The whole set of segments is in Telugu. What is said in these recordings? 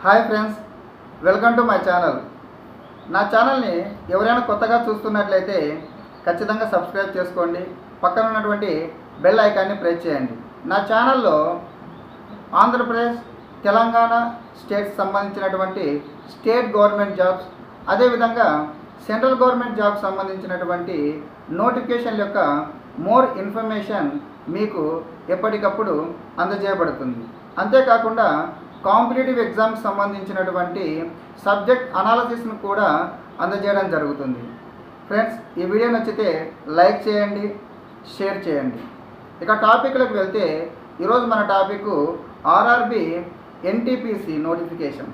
Hi friends, welcome to my channel. నా ఛానల్ని ఎవరైనా కొత్తగా చూస్తున్నట్లయితే ఖచ్చితంగా సబ్స్క్రైబ్ చేసుకోండి. పక్కన ఉన్నటువంటి బెల్ ఐకాన్ని ప్రెస్ చేయండి. నా ఛానల్లో ఆంధ్రప్రదేశ్, తెలంగాణ స్టేట్స్ సంబంధించినటువంటి స్టేట్ గవర్నమెంట్ జాబ్స్, అదేవిధంగా సెంట్రల్ గవర్నమెంట్ జాబ్స్ సంబంధించినటువంటి నోటిఫికేషన్ యొక్క మోర్ ఇన్ఫర్మేషన్ మీకు ఎప్పటికప్పుడు అందజేయబడుతుంది. అంతేకాకుండా కాంపిటేటివ్ ఎగ్జామ్స్ సంబంధించినటువంటి సబ్జెక్ట్ అనాలసిస్ను కూడా అందజేయడం జరుగుతుంది. ఫ్రెండ్స్, ఈ వీడియో నచ్చితే లైక్ చేయండి, షేర్ చేయండి. ఇక టాపిక్లకు వెళ్తే ఈరోజు మన topic RRB NTPC notification.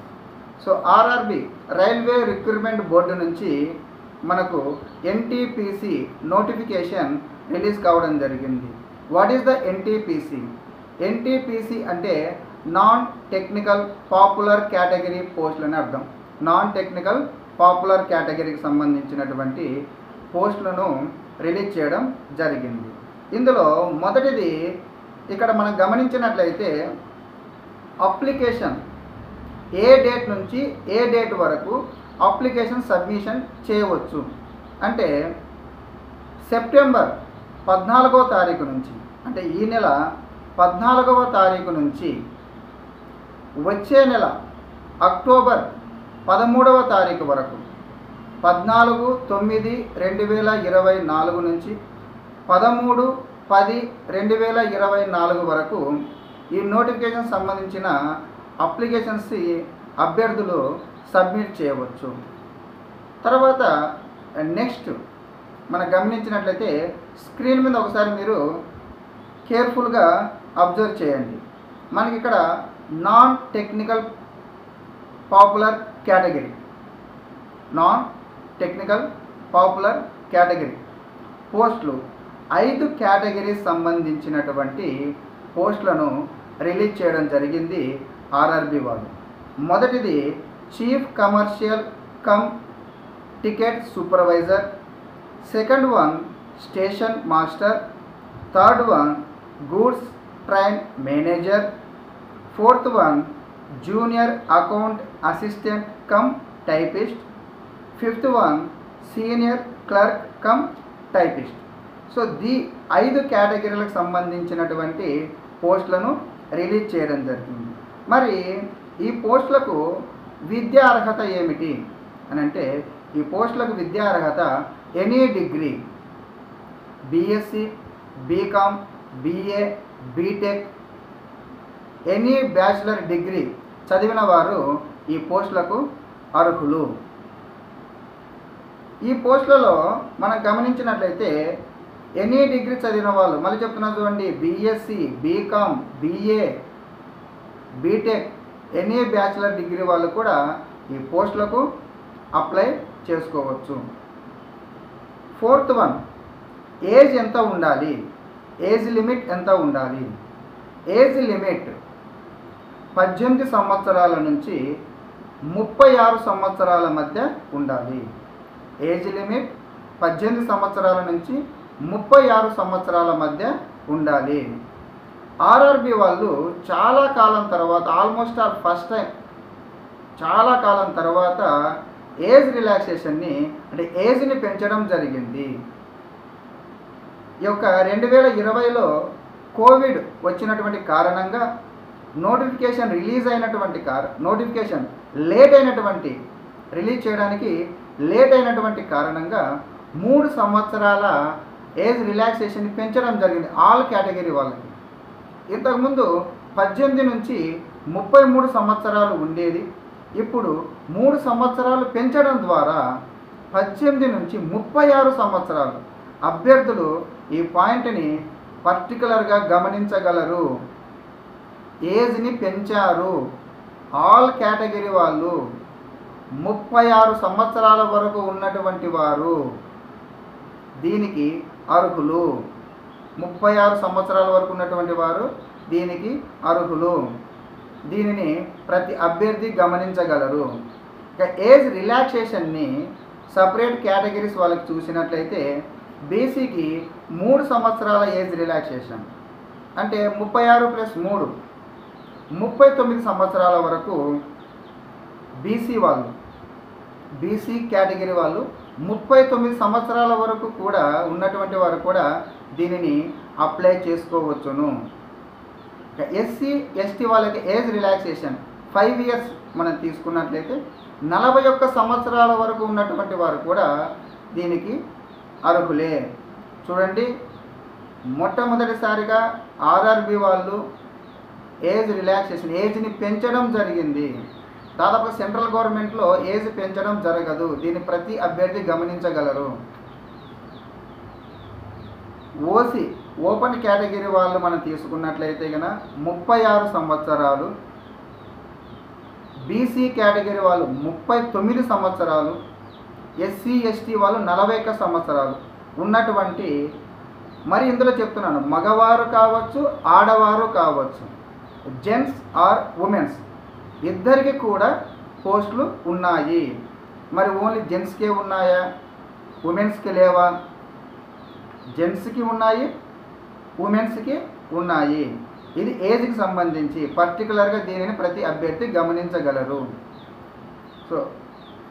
So RRB railway recruitment board నుంచి మనకు ఎన్టీపీసీ నోటిఫికేషన్ రిలీజ్ కావడం జరిగింది. What is the NTPC? NTPC అంటే నాన్ టెక్నికల్ పాపులర్ కేటగిరీ పోస్టులు అని అర్థం. నాన్ టెక్నికల్ పాపులర్ కేటగిరీకి సంబంధించినటువంటి పోస్టులను రిలీజ్ చేయడం జరిగింది. ఇందులో మొదటిది ఇక్కడ మనం గమనించినట్లయితే అప్లికేషన్ ఏ డేట్ నుంచి ఏ డేట్ వరకు అప్లికేషన్ సబ్మిషన్ చేయవచ్చు అంటే సెప్టెంబర్ 14వ తారీఖు నుంచి, అంటే ఈ నెల 14వ తారీఖు నుంచి వచ్చే నెల అక్టోబర్ 13వ తారీఖు వరకు, 14/9/2024 నుంచి 13/10/2024 వరకు ఈ నోటిఫికేషన్ సంబంధించిన అప్లికేషన్స్ అభ్యర్థులు సబ్మిట్ చేయవచ్చు. తర్వాత నెక్స్ట్ మనం గమనించినట్లయితే స్క్రీన్ మీద ఒకసారి మీరు కేర్ఫుల్గా అబ్జర్వ్ చేయండి. మనకి ఇక్కడ non technical popular category, non technical popular category పోస్టులు 5 కేటగిరీస్ సంబంధించినటువంటి పోస్టులను రిలీజ్ చేయడం జరిగింది ఆర్ఆర్బి వాళ్ళు. మొదటిది chief commercial come ticket supervisor, second one station master, third one goods train manager, fourth one junior account assistant cum typist, fifth one senior clerk cum typist. So 5 కేటగిరీలకు సంబంధించినటువంటి పోస్టులను రిలీజ్ చేయడం జరిగింది. మరి ఈ పోస్టులకు విద్యా అర్హత ఏమిటి అని అంటే, ఈ పోస్టులకు విద్యా అర్హత any degree, BSc, BCom, BA, BTech, any bachelor degree చదివిన వారు ఈ పోస్టులకు అర్హులు. ఈ పోస్టులలో మనం గమనించినట్లయితే ఎనీ డిగ్రీ చదివిన వాళ్ళు, మళ్ళీ చెప్తున్నా చూడండి, BSc, BCom, BA, BTech, any bachelor degree వాళ్ళు కూడా ఈ పోస్టులకు అప్లై చేసుకోవచ్చు. ఫోర్త్ వన్ ఏజ్ ఎంత ఉండాలి, ఏజ్ లిమిట్ ఎంత ఉండాలి? ఏజ్ లిమిట్ 18 సంవత్సరాల నుంచి 36 సంవత్సరాల మధ్య ఉండాలి. ఏజ్ లిమిట్ 18 సంవత్సరాల నుంచి 36 సంవత్సరాల మధ్య ఉండాలి. ఆర్ఆర్బి వాళ్ళు చాలా కాలం తర్వాత, ఆల్మోస్ట్ ఆల్ ఫస్ట్ టైం చాలా కాలం తర్వాత ఏజ్ రిలాక్సేషన్ని, అంటే ఏజ్ని పెంచడం జరిగింది. ఈ యొక్క 2020లో కోవిడ్ వచ్చినటువంటి కారణంగా నోటిఫికేషన్ నోటిఫికేషన్ రిలీజ్ చేయడానికి లేట్ అయినటువంటి కారణంగా 3 సంవత్సరాల ఏజ్ రిలాక్సేషన్ పెంచడం జరిగింది ఆల్ కేటగిరీ వాళ్ళకి. ఇంతకుముందు 18 నుంచి 33 సంవత్సరాలు ఉండేది. ఇప్పుడు 3 సంవత్సరాలు పెంచడం ద్వారా 18 నుంచి 36 సంవత్సరాలు అభ్యర్థులు ఈ పాయింట్ని పర్టికులర్గా గమనించగలరు. ఏజ్ని పెంచారు. ఆల్ కేటగిరీ వాళ్ళు 36 సంవత్సరాల వరకు ఉన్నటువంటి వారు దీనికి అర్హులు. 36 సంవత్సరాల వరకు ఉన్నటువంటి వారు దీనికి అర్హులు. దీనిని ప్రతి అభ్యర్థి గమనించగలరు. ఇక ఏజ్ రిలాక్సేషన్ని సపరేట్ కేటగిరీస్ వాళ్ళకి చూసినట్లయితే బీసీకి 3 సంవత్సరాల ఏజ్ రిలాక్సేషన్, అంటే 36 + 3 39 సంవత్సరాల వరకు బీసీ కేటగిరీ వాళ్ళు 39 సంవత్సరాల వరకు కూడా ఉన్నటువంటి వారు కూడా దీనిని అప్లై చేసుకోవచ్చును. ఎస్సీ ఎస్టీ వాళ్ళకి ఏజ్ రిలాక్సేషన్ 5 ఇయర్స్ మనం తీసుకున్నట్లయితే 41 సంవత్సరాల వరకు ఉన్నటువంటి వారు కూడా దీనికి అర్హులే. చూడండి, మొట్టమొదటిసారిగా ఆర్ఆర్బి వాళ్ళు ఏజ్ రిలాక్సేషన్, ఏజ్ని పెంచడం జరిగింది. దాదాపు సెంట్రల్ గవర్నమెంట్లో ఏజ్ పెంచడం జరగదు. దీన్ని ప్రతి అభ్యర్థి గమనించగలరు. ఓసీ ఓపెన్ కేటగిరీ వాళ్ళు మనం తీసుకున్నట్లయితే కనుక 36 సంవత్సరాలు, బీసీ కేటగిరీ వాళ్ళు 39 సంవత్సరాలు, ఎస్సీ ఎస్టీ వాళ్ళు 41 సంవత్సరాలు ఉన్నటువంటి, మరి ఇందులో చెప్తున్నాను మగవారు కావచ్చు ఆడవారు కావచ్చు, జెంట్స్ ఆర్ ఉమెన్స్ ఇద్దరికి కూడా పోస్టులు ఉన్నాయి. మరి ఓన్లీ జెంట్స్కే ఉన్నాయా, ఉమెన్స్కి లేవా? జెంట్స్కి ఉన్నాయి, ఉమెన్స్కి ఉన్నాయి. ఇది ఏజ్కి సంబంధించి పర్టికులర్గా దీనిని ప్రతి అభ్యర్థి గమనించగలరు. సో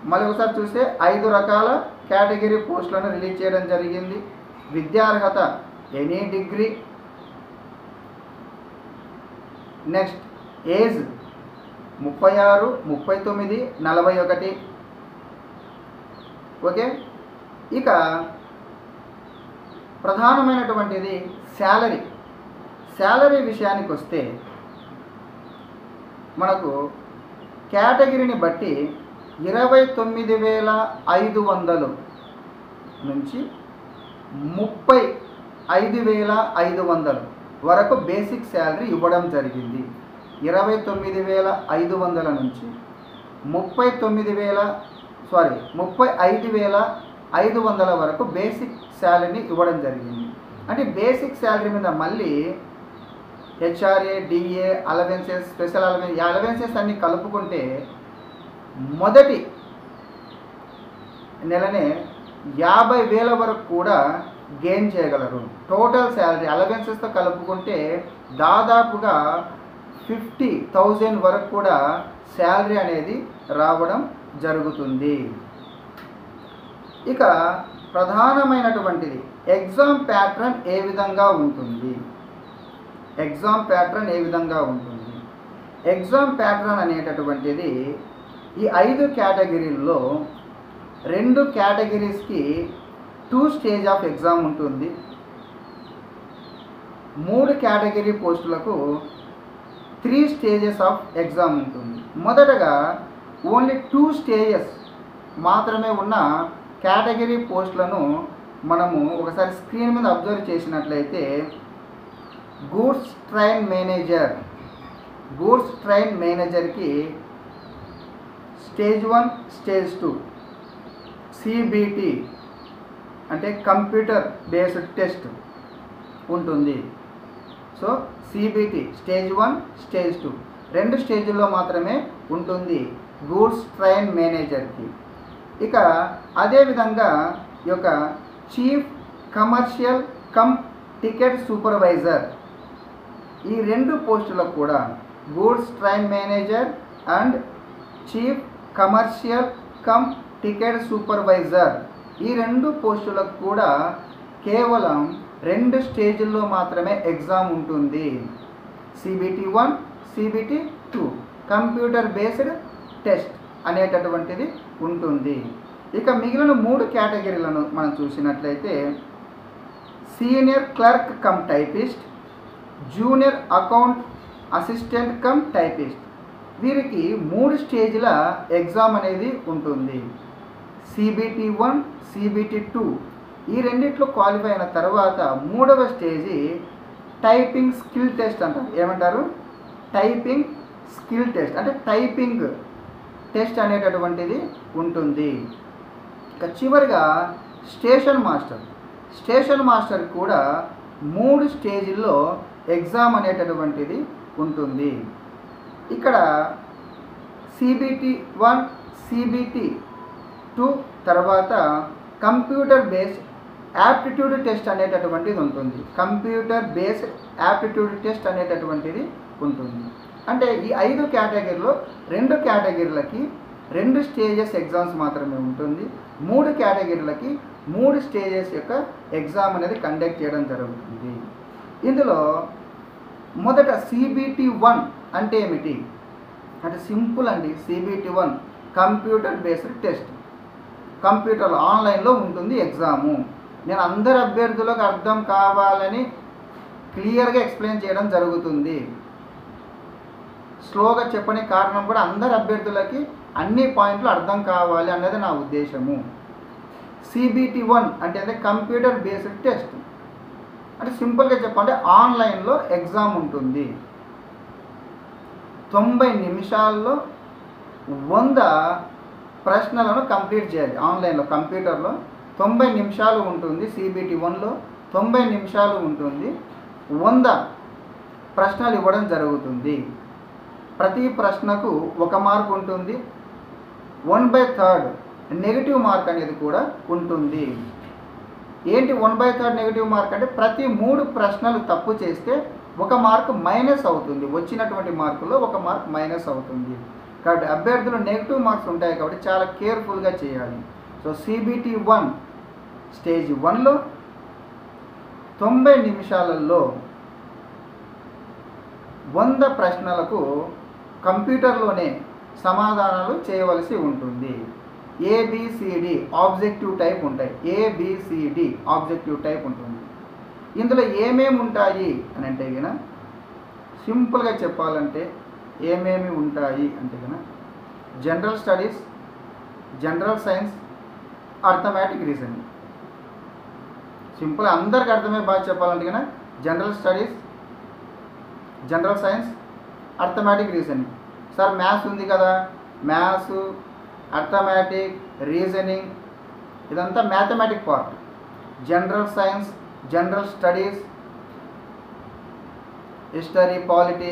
మళ్ళీ ఒకసారి చూస్తే 5 రకాల కేటగిరీ పోస్టులను రిలీజ్ చేయడం జరిగింది. విద్యార్హత any degree. Next age 36, 39, 41. Okay, ఇక ప్రధానమైనటువంటిది శాలరీ విషయానికి వస్తే మనకు కేటగిరీని బట్టి 29,500 నుంచి 35,500 వరకు బేసిక్ శాలరీ ఇవ్వడం జరిగింది. 29,500 నుంచి 35,500 వరకు బేసిక్ శాలరీని ఇవ్వడం జరిగింది. అంటే బేసిక్ శాలరీ మీద మళ్ళీ HRA, DA, allowances, special allowance, ఈ అలవెన్సెస్ అన్నీ కలుపుకుంటే మొదటి నెలనే 50,000 వరకు కూడా గెయిన్ చేయగలరు. టోటల్ శాలరీ అలవెన్సెస్తో కలుపుకుంటే దాదాపుగా 50,000 వరకు కూడా శాలరీ అనేది రావడం జరుగుతుంది. ఇక ప్రధానమైనటువంటిది ఎగ్జామ్ ప్యాటర్న్ ఏ విధంగా ఉంటుంది? ఎగ్జామ్ ప్యాటర్న్ అనేటటువంటిది ఈ 5 కేటగిరీల్లో 2 కేటగిరీస్కి 2 స్టేజ్ ఆఫ్ ఎగ్జామ్ ఉంటుంది. 3 కేటగిరీ పోస్టులకు 3 స్టేజెస్ ఆఫ్ ఎగ్జామ్ ఉంటుంది. మొదటగా ఓన్లీ 2 స్టేజెస్ మాత్రమే ఉన్న కేటగిరీ పోస్టులను మనము ఒకసారి స్క్రీన్ మీద అబ్జర్వ్ చేసినట్లయితే గూడ్స్ ట్రైన్ మేనేజర్కి స్టేజ్ 1, స్టేజ్ 2 సిబిటి అంటే కంప్యూటర్ బేస్డ్ టెస్ట్ ఉంటుంది. సో సిబిటి స్టేజ్ 1, స్టేజ్ 2 2 స్టేజ్ల్లో మాత్రమే ఉంటుంది గూడ్స్ ట్రైన్ మేనేజర్కి. ఇక అదేవిధంగా ఈ యొక్క chief commercial come ticket supervisor ఈ 2 పోస్టులకు కూడా goods train manager and chief commercial come ticket supervisor ఈ 2 పోస్టులకు కూడా కేవలం 2 స్టేజ్ల్లో మాత్రమే ఎగ్జామ్ ఉంటుంది. CBT 1, CBT 2 computer based test అనేటటువంటిది ఉంటుంది. ఇక మిగిలిన 3 కేటగిరీలను మనం చూసినట్లయితే senior clerk cum typist, junior account assistant cum typist వీరికి 3 స్టేజ్ల ఎగ్జామ్ అనేది ఉంటుంది. సిబిటి 1, సిబిటి 2 ఈ రెండిట్లో క్వాలిఫై అయిన తర్వాత 3వ స్టేజీ టైపింగ్ స్కిల్ టెస్ట్ అంటారు. ఏమంటారు? టైపింగ్ స్కిల్ టెస్ట్ అంటే టైపింగ్ టెస్ట్ అనేటటువంటిది ఉంటుంది. ఇక చివరిగా స్టేషన్ మాస్టర్ కూడా 3 స్టేజ్ల్లో ఎగ్జామ్ అనేటటువంటిది ఉంటుంది. ఇక్కడ సిబిటి 1, సిబిటి 2 తర్వాత కంప్యూటర్ బేస్డ్ యాప్టిట్యూడ్ టెస్ట్ అనేటటువంటిది ఉంటుంది. కంప్యూటర్ బేస్డ్ యాప్టిట్యూడ్ టెస్ట్ అనేటటువంటిది ఉంటుంది. అంటే ఈ 5 కేటగిరీలో 2 కేటగిరీలకి 2 స్టేజెస్ ఎగ్జామ్స్ మాత్రమే ఉంటుంది. 3 కేటగిరీలకి 3 స్టేజెస్ యొక్క ఎగ్జామ్ అనేది కండక్ట్ చేయడం జరుగుతుంది. ఇందులో మొదట CBT1 అంటే ఏమిటి అంటే సింపుల్ అండి. CBT1 computer based test, computer ఆన్లైన్లో ఉంటుంది ఎగ్జాము. నేను అందరు అభ్యర్థులకు అర్థం కావాలని క్లియర్గా ఎక్స్ప్లెయిన్ చేయడం జరుగుతుంది. స్లోగా చెప్పని కారణం కూడా అందరు అభ్యర్థులకి అన్ని పాయింట్లు అర్థం కావాలి అన్నది నా ఉద్దేశము. CBT1 అంటే కంప్యూటర్ బేస్డ్ టెస్ట్ అంటే సింపుల్గా చెప్పాలంటే ఆన్లైన్లో ఎగ్జామ్ ఉంటుంది. 90 నిమిషాల్లో 100 ప్రశ్నలను కంప్లీట్ చేయాలి. ఆన్లైన్లో కంప్యూటర్లో 90 నిమిషాలు ఉంటుంది. CBT1లో 90 నిమిషాలు ఉంటుంది. 100 ప్రశ్నలు ఇవ్వడం జరుగుతుంది. ప్రతి ప్రశ్నకు 1 మార్క్ ఉంటుంది. 1/3 నెగిటివ్ మార్క్ అనేది కూడా ఉంటుంది. ఏంటి 1/3 నెగిటివ్ మార్క్ అంటే ప్రతి 3 ప్రశ్నలు తప్పు చేస్తే 1 మార్క్ మైనస్ అవుతుంది. వచ్చినటువంటి మార్కులో 1 మార్క్ మైనస్ అవుతుంది. కాబట్టి అభ్యర్థులు నెగిటివ్ మార్క్స్ ఉంటాయి కాబట్టి చాలా కేర్ఫుల్గా చేయాలి. సో CBT1 స్టేజ్ 1లో 90 నిమిషాలలో 100 ప్రశ్నలకు కంప్యూటర్లోనే సమాధానాలు చేయవలసి ఉంటుంది. ABCD ఆబ్జెక్టివ్ టైప్ ఉంటాయి. ABCD ఆబ్జెక్టివ్ టైప్ ఉంటుంది. ఇందులో ఏమేమి ఉంటాయి అని అంటే కనుక సింపుల్గా చెప్పాలంటే ఏమేమి ఉంటాయి అంటే కనుక general studies, general science, arithmetic reasoning. Simple అందరికి అర్థమయ్యే బాగా చెప్పాలంటే కనుక general studies, general science, arithmetic reasoning. Sir maths ఉంది కదా, మ్యాథ్స్, అర్థమెటిక్, రీజనింగ్ ఇదంతా mathematic part. General science, general studies, history, polity,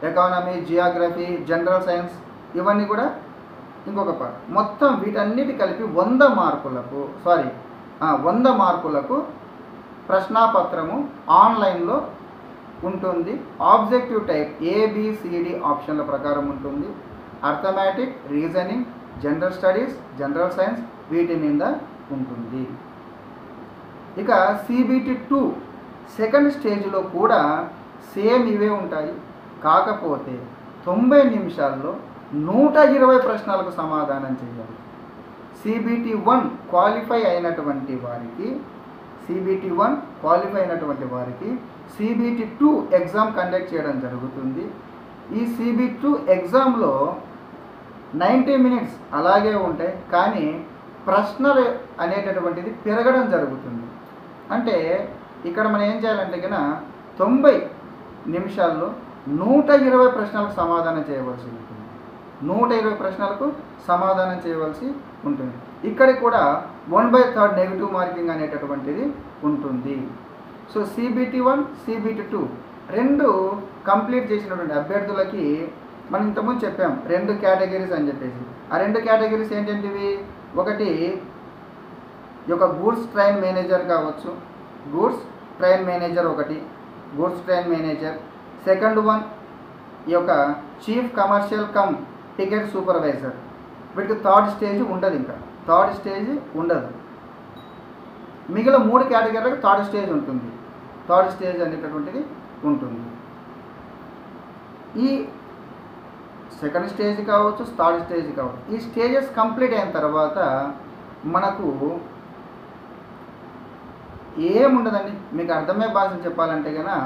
economy, Geography, general science ఇవన్నీ కూడా ఇంకొక పార్ట్. మొత్తం వీటన్నిటి కలిపి 100 మార్కులకు ప్రశ్నాపత్రము ఆన్లైన్లో ఉంటుంది. ఆబ్జెక్టివ్ టైప్ ABCD ఆప్షన్ల ప్రకారం ఉంటుంది. Arithmetic, reasoning, general studies, general science వీటి మీద ఉంటుంది. ఇక CBT2 సెకండ్ స్టేజ్లో కూడా సేమ్ ఇవే ఉంటాయి. కాకపోతే 90 నిమిషాల్లో 120 ప్రశ్నలకు సమాధానం చేయాలి. CBT1 క్వాలిఫై అయినటువంటి వారికి CBT2 ఎగ్జామ్ కండక్ట్ చేయడం జరుగుతుంది. ఈ CBT2 ఎగ్జామ్లో 90 మినిట్స్ అలాగే ఉంటాయి, కానీ ప్రశ్నలు అనేటటువంటిది పెరగడం జరుగుతుంది. అంటే ఇక్కడ మనం ఏం చేయాలంటే కనుక 90 నిమిషాల్లో 120 ప్రశ్నలకు సమాధానం చేయవలసి ఉంటుంది. 120 ప్రశ్నలకు సమాధానం చేయవలసి ఉంటుంది. ఇక్కడ కూడా 1/3 నెగిటివ్ మార్కింగ్ అనేటటువంటిది ఉంటుంది. సో CBT1, CBT2 రెండు కంప్లీట్ చేసినటువంటి అభ్యర్థులకి మనం ఇంతకుముందు చెప్పాం 2 కేటగిరీస్ అని చెప్పేసి. ఆ 2 కేటగిరీస్ ఏంటంటివి? ఒకటి ఈ యొక్క గూడ్స్ ట్రైన్ మేనేజర్ కావచ్చు, గూడ్స్ ట్రైన్ మేనేజర్ ఒకటి, goods train manager. Second one ఈ యొక్క chief commercial come ticket supervisor. వీటికి థర్డ్ స్టేజ్ ఉండదు. ఇంకా థర్డ్ స్టేజ్ ఉండదు. మిగిలిన 3 కేటగిరీలకు థర్డ్ స్టేజ్ ఉంటుంది. థర్డ్ స్టేజ్ అనేటటువంటిది ఉంటుంది. ఈ సెకండ్ స్టేజ్ కావచ్చు, థర్డ్ స్టేజ్ కావచ్చు, ఈ స్టేజెస్ కంప్లీట్ అయిన తర్వాత మనకు ఏముండదండి. మీకు అర్థమయ్యే భాషను చెప్పాలంటే కనుక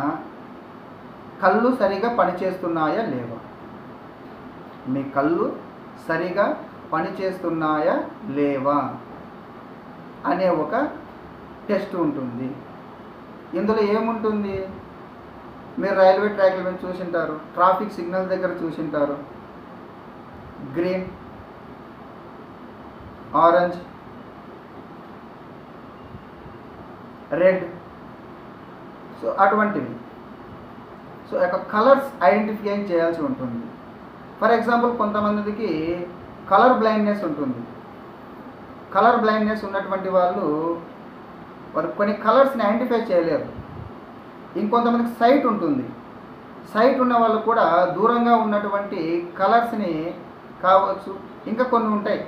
కళ్ళు సరిగా పనిచేస్తున్నాయా లేవా, మీ కళ్ళు సరిగా పనిచేస్తున్నాయా లేవా అనే ఒక టెస్ట్ ఉంటుంది. ఇందులో ఏముంటుంది? మీరు రైల్వే ట్రాక్ల మీద చూసింటారు, ట్రాఫిక్ సిగ్నల్ దగ్గర చూసింటారు, గ్రీన్, ఆరెంజ్, రెడ్. సో అటువంటివి. సో యొక్క కలర్స్ ఐడెంటిఫై చేయాల్సి ఉంటుంది. ఫర్ ఎగ్జాంపుల్ కొంతమందికి కలర్ బ్లైండ్నెస్ ఉంటుంది. కలర్ బ్లైండ్నెస్ ఉన్నటువంటి వాళ్ళు కొన్ని కలర్స్ని ఐడెంటిఫై చేయలేరు. ఇంకొంతమందికి సైట్ ఉంటుంది. సైట్ ఉన్న వాళ్ళు కూడా దూరంగా ఉన్నటువంటి కలర్స్ని కావచ్చు, ఇంకా కొన్ని ఉంటాయి.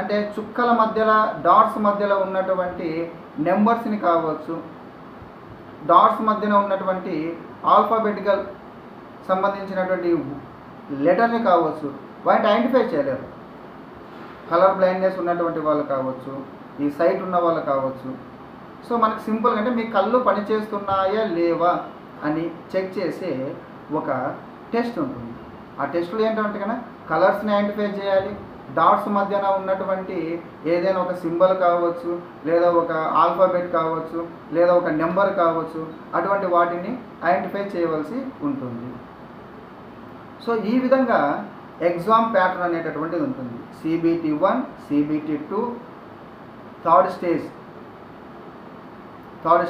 అంటే చుక్కల మధ్యలో డాట్స్ మధ్యలో ఉన్నటువంటి నెంబర్స్ని కావచ్చు, డాట్స్ మధ్యన ఉన్నటువంటి ఆల్ఫాబెటికల్ సంబంధించినటువంటి లెటర్ని కావచ్చు, వాటిని ఐడెంటిఫై చేయలేరు. కలర్ బ్లైండ్నెస్ ఉన్నటువంటి వాళ్ళు కావచ్చు, ఈ సైట్ ఉన్న వాళ్ళు కావచ్చు. సో మనకు సింపుల్గా అంటే మీ కళ్ళు పనిచేస్తున్నాయా లేవా అని చెక్ చేసే ఒక టెస్ట్ ఉంటుంది. ఆ టెస్ట్లో ఏంటంటే కన్నా కలర్స్ని ఐడెంటిఫై చేయాలి, డాట్స్ మధ్యన ఉన్నటువంటి ఏదైనా ఒక సింబల్ కావచ్చు, లేదా ఒక ఆల్ఫాబెట్ కావచ్చు, లేదా ఒక నెంబర్ కావచ్చు, అటువంటి వాటిని ఐడెంటిఫై చేయవలసి ఉంటుంది. సో ఈ విధంగా ఎగ్జామ్ ప్యాటర్న్ అనేటటువంటిది ఉంటుంది. CBT 1, CBT 2, థర్డ్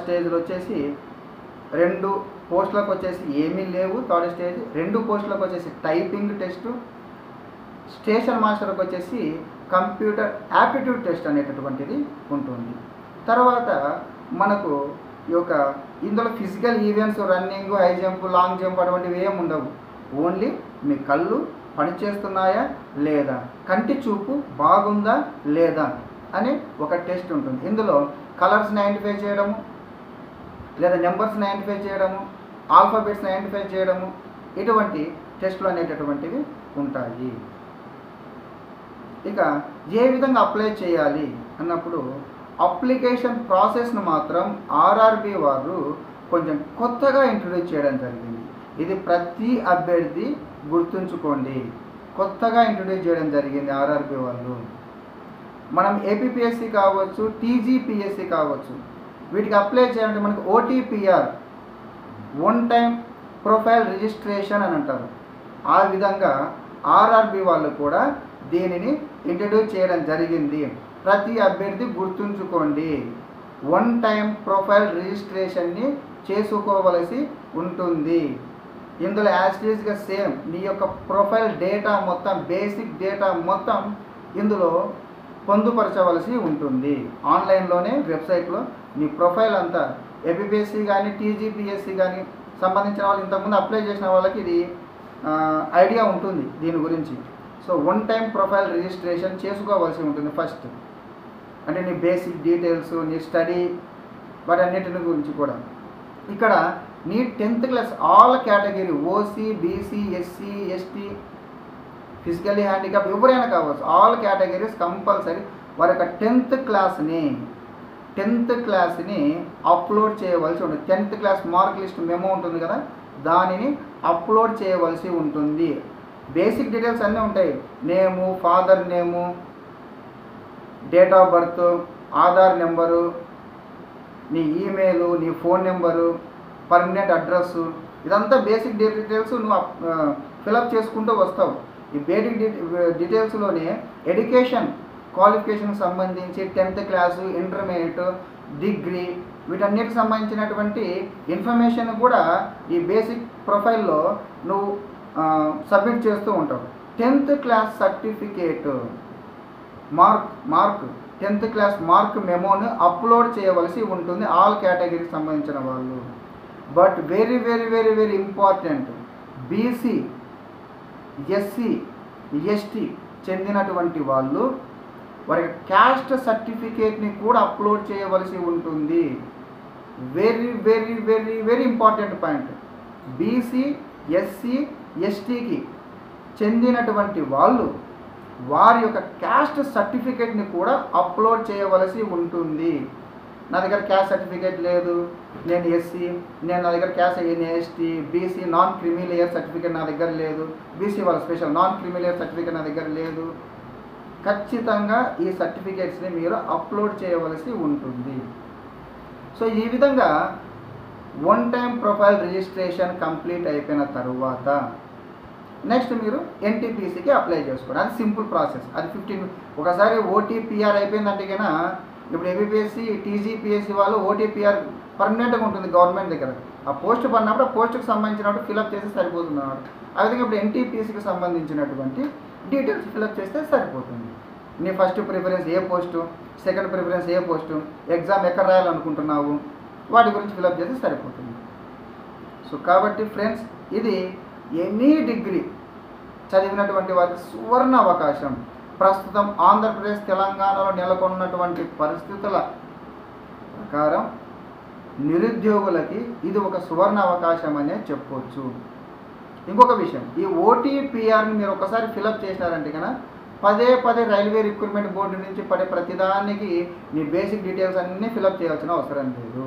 స్టేజ్లో వచ్చేసి 2 పోస్టులకు వచ్చేసి ఏమీ లేవు. థర్డ్ స్టేజ్ 2 పోస్టులకు వచ్చేసి టైపింగ్ టెస్ట్, స్టేషన్ మాస్టర్కి వచ్చేసి కంప్యూటర్ యాప్టిట్యూడ్ టెస్ట్ అనేటటువంటిది ఉంటుంది. తర్వాత మనకు ఈ యొక్క ఇందులో physical events running, high jump, long jump అటువంటివి ఏమి ఉండవు. ఓన్లీ మీ కళ్ళు పనిచేస్తున్నాయా లేదా, కంటి చూపు బాగుందా లేదా అని ఒక టెస్ట్ ఉంటుంది. ఇందులో కలర్స్ని ఐడెంటిఫై చేయడము, లేదా నెంబర్స్ని ఐడెంటిఫై చేయడము, ఆల్ఫాబెట్స్ని ఐడెంటిఫై చేయడము, ఇటువంటి టెస్టులు అనేటటువంటివి ఉంటాయి. ఇక ఏ విధంగా అప్లై చేయాలి అన్నప్పుడు అప్లికేషన్ ప్రాసెస్ను మాత్రం ఆర్ఆర్బి వారు కొంచెం కొత్తగా ఇంట్రొడ్యూస్ చేయడం జరిగింది. ఇది ప్రతి అభ్యర్థి గుర్తుంచుకోండి, కొత్తగా ఇంట్రొడ్యూస్ చేయడం జరిగింది ఆర్ఆర్బి వాళ్ళు. మనం ఏపీపీఎస్సి కావచ్చు, టీజీపీఎస్సి కావచ్చు, వీటికి అప్లై చేయాలంటే మనకు OTPR, one time profile registration అని అంటారు. ఆ విధంగా ఆర్ఆర్బి వాళ్ళు కూడా దీనిని ఇంట్రొడ్యూస్ చేయడం జరిగింది. ప్రతి అభ్యర్థి గుర్తుంచుకోండి, వన్ టైం ప్రొఫైల్ రిజిస్ట్రేషన్ని చేసుకోవలసి ఉంటుంది. ఇందులో యాస్టీస్గా సేమ్ నీ యొక్క ప్రొఫైల్ డేటా మొత్తం, బేసిక్ డేటా మొత్తం ఇందులో పొందుపరచవలసి ఉంటుంది. ఆన్లైన్లోనే వెబ్సైట్లో నీ ప్రొఫైల్ అంతా ఏపీపీఎస్సి కానీ టీజీపీఎస్సి కానీ సంబంధించిన వాళ్ళు ఇంతకుముందు అప్లై చేసిన వాళ్ళకి ఇది ఐడియా ఉంటుంది దీని గురించి. So one time profile registration చేసుకోవాల్సి ఉంటుంది ఫస్ట్. అంటే నీ బేసిక్ డీటెయిల్స్, నీ స్టడీ, వాటన్నిటిని గురించి కూడా. ఇక్కడ నీ 10th class all category, OC, BC, SC, ST, physically handicap ఎవరైనా కావచ్చు, ఆల్ కేటగిరీస్ కంపల్సరీ వారి యొక్క 10th క్లాస్ని అప్లోడ్ చేయవలసి ఉంటుంది. 10th class mark list memo ఉంటుంది కదా, దానిని అప్లోడ్ చేయవలసి ఉంటుంది. బేసిక్ డీటెయిల్స్ అన్నీ ఉంటాయి, name, father name, date of birth, Aadhaar number, నీ ఈమెయిల్, నీ ఫోన్ నెంబరు, పర్మనెంట్ అడ్రస్సు, ఇదంతా బేసిక్ డీటెయిల్స్ నువ్వు ఫిలప్ చేసుకుంటూ వస్తావు. ఈ బేసిక్ డీటెయిల్స్లోనే ఎడ్యుకేషన్ క్వాలిఫికేషన్కి సంబంధించి 10th క్లాసు, ఇంటర్మీడియట్, డిగ్రీ, వీటన్నిటికి సంబంధించినటువంటి ఇన్ఫర్మేషన్ కూడా ఈ బేసిక్ ప్రొఫైల్లో నువ్వు సబ్మిట్ చేస్తూ ఉంటావు. 10th class certificate mark 10th class mark మెమోను అప్లోడ్ చేయవలసి ఉంటుంది ఆల్ కేటగిరీకి సంబంధించిన వాళ్ళు. But very very very very important, BC, SC, ST చెందినటువంటి వాళ్ళు వారి క్యాస్ట్ సర్టిఫికేట్ని కూడా అప్లోడ్ చేయవలసి ఉంటుంది. Very very very very important point. BC, SC, ఎస్టీకి చెందినటువంటి వాళ్ళు వారి యొక్క క్యాస్ట్ సర్టిఫికేట్ని కూడా అప్లోడ్ చేయవలసి ఉంటుంది. నా దగ్గర క్యాస్ట్ సర్టిఫికేట్ లేదు, నేను ఎస్సీ, నా దగ్గర caste ST, BC non creamy layer certificate నా దగ్గర లేదు, బీసీ వాళ్ళ special non creamy layer certificate నా దగ్గర లేదు, ఖచ్చితంగా ఈ సర్టిఫికేట్స్ని మీరు అప్లోడ్ చేయవలసి ఉంటుంది. సో ఈ విధంగా one time profile registration complete అయిపోయిన తర్వాత నెక్స్ట్ మీరు ఎన్టీపీసీకి అప్లై చేసుకోండి. అది సింపుల్ ప్రాసెస్. అది 15 ఒకసారి OTPR అయిపోయిందంటే కన్నా ఇప్పుడు ఏబీపీఎస్సి, టీజీపీఎస్సి వాళ్ళు OTPR పర్మనెంట్గా ఉంటుంది గవర్నమెంట్ దగ్గర. ఆ పోస్ట్ పడినప్పుడు ఆ పోస్ట్కి సంబంధించినప్పుడు ఫిలప్ చేస్తే సరిపోతుంది అన్నమాట. ఆ విధంగా ఇప్పుడు ఎన్టీపీసీకి సంబంధించినటువంటి డీటెయిల్స్ ఫిలప్ చేస్తే సరిపోతుంది. నీ ఫస్ట్ ప్రిఫరెన్స్ ఏ పోస్టు, సెకండ్ ప్రిఫరెన్స్ ఏ పోస్టు, ఎగ్జామ్ ఎక్కడ రాయాలనుకుంటున్నావు, వాటి గురించి ఫిలప్ చేస్తే సరిపోతుంది. సో కాబట్టి ఫ్రెండ్స్, ఇది ఎనీ డిగ్రీ చదివినటువంటి వారికి సువర్ణ అవకాశం. ప్రస్తుతం ఆంధ్రప్రదేశ్ తెలంగాణలో నెలకొన్నటువంటి పరిస్థితుల ప్రకారం నిరుద్యోగులకి ఇది ఒక సువర్ణ అవకాశం అనే చెప్పవచ్చు. ఇంకొక విషయం, ఈ ఓటీపీఆర్ని మీరు ఒకసారి ఫిలప్ చేసినారంటే కనుక పదే పదే రైల్వే రిక్రూట్మెంట్ బోర్డు నుంచి పడే ప్రతిదానికి మీ బేసిక్ డీటెయిల్స్ అన్నీ ఫిలప్ చేయాల్సిన అవసరం లేదు.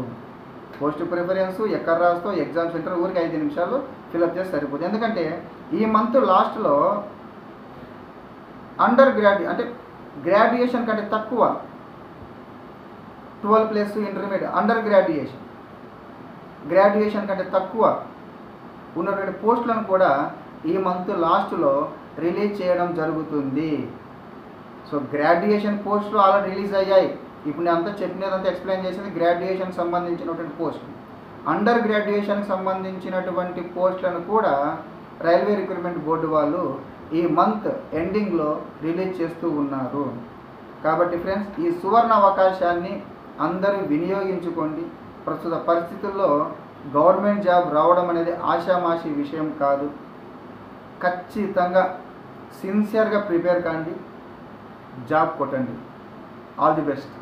పోస్ట్ ప్రిఫరెన్స్ ఎక్కడ రాస్తో ఎగ్జామ్ సెంటర్ ఊరికి 5 నిమిషాలు ఫిలప్ చేసి సరిపోతుంది. ఎందుకంటే ఈ మంత్ లాస్ట్లో అంటే గ్రాడ్యుయేషన్ కంటే తక్కువ 12+ ఇంటర్మీడియట్ అండర్ గ్రాడ్యుయేషన్ కంటే తక్కువ ఉన్నటువంటి పోస్టులను కూడా ఈ మంత్ లాస్ట్లో రిలీజ్ చేయడం జరుగుతుంది. సో గ్రాడ్యుయేషన్ పోస్టులు ఆల్రెడీ రిలీజ్ అయ్యాయి. ఇప్పుడు నేను అంతా చెప్పినదంతా ఎక్స్ప్లెయిన్ చేసింది గ్రాడ్యుయేషన్ సంబంధించినటువంటి పోస్టులు. అండర్ గ్రాడ్యుయేషన్కి సంబంధించినటువంటి పోస్టులను కూడా రైల్వే రిక్రూట్మెంట్ బోర్డు వాళ్ళు ఈ మంత్ ఎండింగ్లో రిలీజ్ చేస్తూ ఉన్నారు. కాబట్టి ఫ్రెండ్స్, ఈ సువర్ణ అవకాశాన్ని అందరూ వినియోగించుకోండి. ప్రస్తుత పరిస్థితుల్లో గవర్నమెంట్ జాబ్ రావడం అనేది ఆషామాషి విషయం కాదు. ఖచ్చితంగా సిన్సియర్గా ప్రిపేర్ కాండి, జాబ్ కొట్టండి. All the best.